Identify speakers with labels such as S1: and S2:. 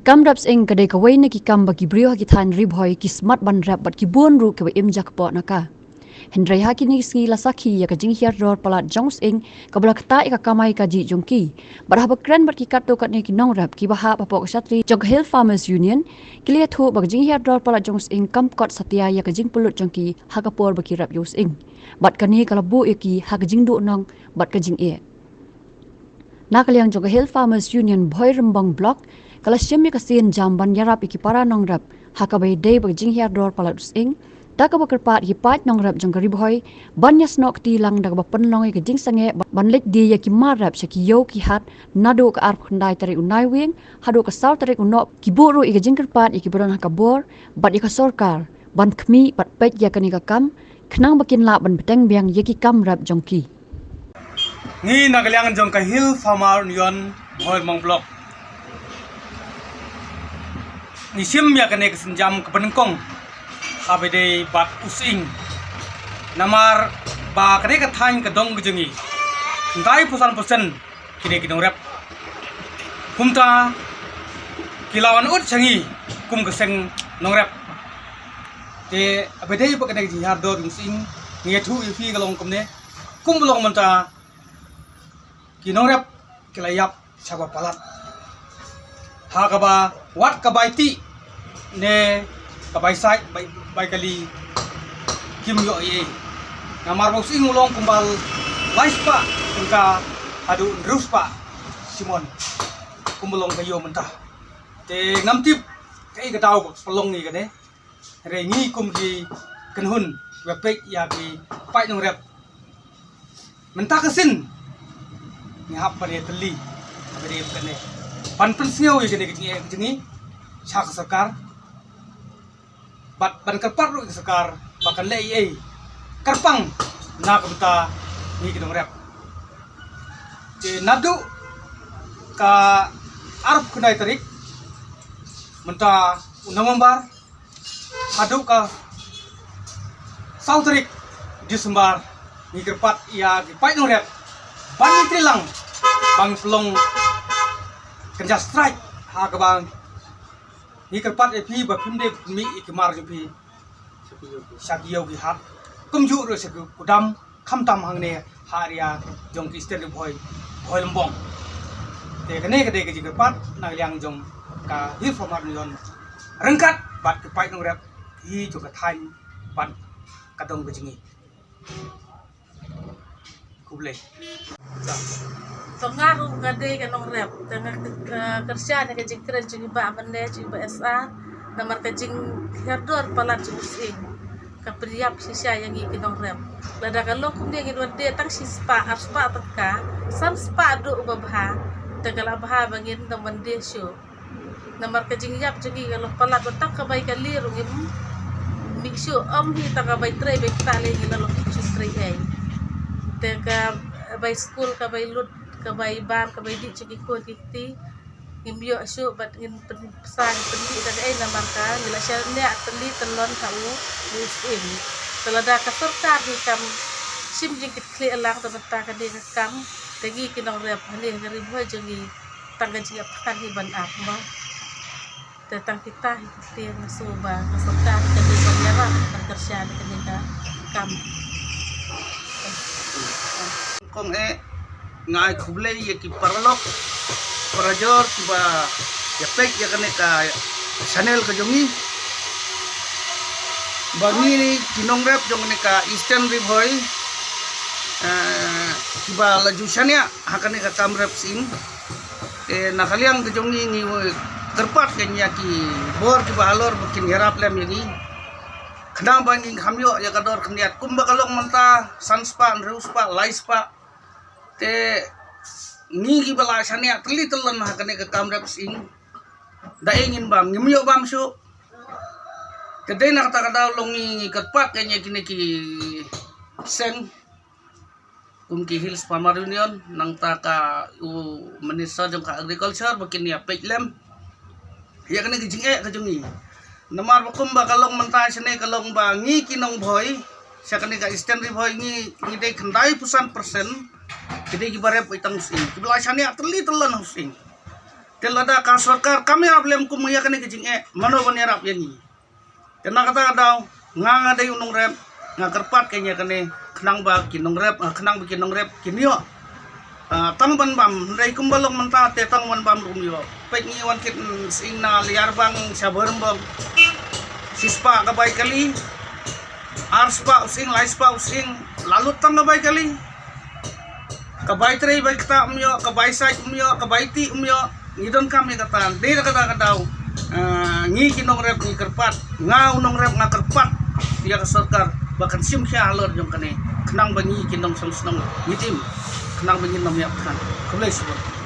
S1: Kam raps ing kadai kawai na ki kam bagi brio ki than ribhoy ki smart ban rap bat ki buon ru ke im jak po naka. Hendrai haki ni ski la sakhi ya ka jing hiar ror palat jongs ing kabla kata ka kamai ka ji jongki. Barah bakran bat ki kato kat ni ki nong rap ki baha papok satri Jog Hill Farmers Union kilia thu bag jing hiar ror palat jongs ing kam kot satya ya ka jing pulut jongki hakapor baki rap yus ing. Bat kani kalabu ya ki hak jing du nong bat ka jing e. Nakaliang Jog Hill Farmers Union Boy Rembang Block kalau siam kasin jamban yarap iki para nong rap hakabai day bag jing hiar dor palat ing tak kerpat hipat nong rap jong kariboy banyas nok tilang dak penlong ke jing sange banlek dia ya ki marap syaki yo ki hat nado ke arp khandai tarik unai wing hado ke sal tarik unok ki buru ke jing kerpat iki beron hakabor bat ya sorkar ban kmi bat pet ya kani kam kenang bakin la ban beteng biang ya ki kam rap jong ki
S2: Ni Nakaliang Jong Hill Farmer Union Boy Rembang Block ni sim ya kene kesenjam ke penengkong habede bat using namar ba kene ke thain ke dong gejengi ndai pusan kine kinong rap kumta kilawan ut changi kum keseng nong rap te habede ba kene ji har do using ni thu fi galong kumne kum belong menta kinong rap kilayap saba palat hakaba wat kabaiti ne kabai sai bai kali kim yo ye namar bos ing ulong kumbal laispa engka adu ruspa simon kumbulong kayo mentah te ngamtip kai gatau pelong ni kane re ni kum ki kenhun wepek ya ki pai nong rep mentah kesin ni hap pare teli pare kane pan pensiau ye kene kejingi sak sarkar bat ban kerpat ru sekar bakan le ai kerpang na kumta ni kidong rap je nadu ka arab kunai tarik menta unamambar adu ka sautarik disembar ni kerpat ya ki pai dong rap ban trilang bang pelong kerja strike ha ka bang ni kerpat epi ba pimde mi ikmar jupi sakiyo ki hat kumju ro se kudam khamtam hangne haria jong ki ster boy lembong te kene kede ki kerpat na liang jong ka hi formar yon rengkat bat ke pai nong rap hi jo ka thai bat kadong bejingi kuble
S3: pengaruh ngade ke nong rap tengah kerja ne ke jing keren jing ba bende jing ba sa namar ke jing herdor palat jing sing ka priap sisa yang iki nong rap lada kalau kum dia ngin wade tang si spa arspa taka sam spa do babha tegala bah bangin teman dia show namar ke jing yap jing kalau palat betak ka bai ka liru ngim mixu hi ta ka bai trai bai ta le ngin lo trai ai tega bai school ka bai lut kabai bar kabai di cegi ko kiti imbio asu bat ngin pesan pendi dan ai namarka nila syarnya teli telon kau musim telada ka serta di kam sim jing kit kli elang temata ka di kam tegi kinong rep hani ngari boy jengi tangga jia pakan hi ban apa tetang kita hiti ngasuba serta ka di banyara kerja di kam
S4: kong ngai kuble ye ki parlok parajor kiba ya pek ya kane ka channel ka jongi bagi ni kinong rap jong ne ka eastern riboy kiba laju shania hakane ka kam rap sing nakaliang ka jongi ni terpat kenya ki bor kiba halor bikin harap lem yani kenang banging hamyo ya kador keniat kumba kalong menta sanspa ruspa laispa te ni ki bala sania teli telan hakane ke kam rap sing da ingin bam ngimyo bam su kede nak ta kada longi kerpat kenya kini ki sen kumki Hills Farmer Union nang ta ka minister jong ka agriculture bakin ya peklem ya kene ki jinge ka jongi namar bakum ba kalong menta sene kalong ba ngi kinong boy sa kene ka eastern boy ngi de khandai pusan persen kede ki bare paitang sing kibla sane atli telan sing telada ka sarkar kami ablem kumaya kani kejing mano banirap yani kena kata daw nga day unong rep nga kerpat kanya kani kenang ba kinong rep kenang bikin nong rep kinyo tang ban bam day kumbalong manta te tang ban bam rumyo pek ni wan kit sing na liar bang sabarem bang sispa kabay kali arspa using laispa using lalu tang kabay kali kabay tray bay kita umyo kabay sai umyo kabay ti umyo ngidon kami katan di kata daw ngi kinong rep ngi kerpat nga unong rep nga kerpat dia ka sarkar bahkan sim kya halor jong kane kenang bangi kinong salusnong ngitim kenang bangi nom yapkan kulay subot